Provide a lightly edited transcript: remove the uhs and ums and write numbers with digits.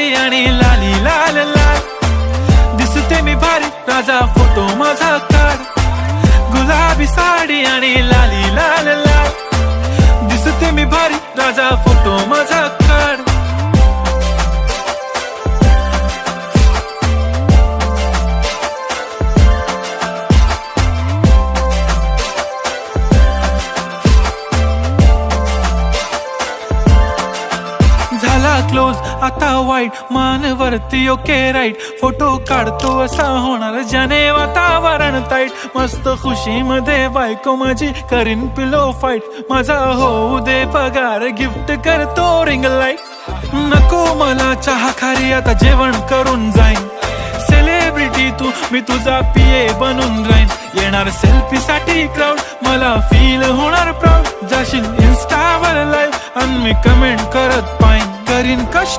साडी आणि लाली लाल लाल, दिसते मी भारी राजा फोटो माझा काढ. गुलाबी साडी आणि लाली लाल लाल, दिसते मी भारी राजा फोटो माझा काढ. झाला क्लोज आता वाईट, मान वरती ओके राईट, फोटो काढतो असा होणार ज्याने वातावरण ताईट. मस्त खुशी मध्ये बायको माझी करीन पिलो फाईट, माझा होऊ दे पगार गिफ्ट करतो रिंग लाईट. नको मला चहा खारी आता जेवण करून जाईन, सेलिब्रिटी तू मी तुझा पिये बनून राहीन. येणार सेल्फी साठी क्राऊड मला फील होणार प्राऊड, जाशील इन्स्टावर लाईव्ह आणि मी कमेंट करत पाईन. करीन कष्ट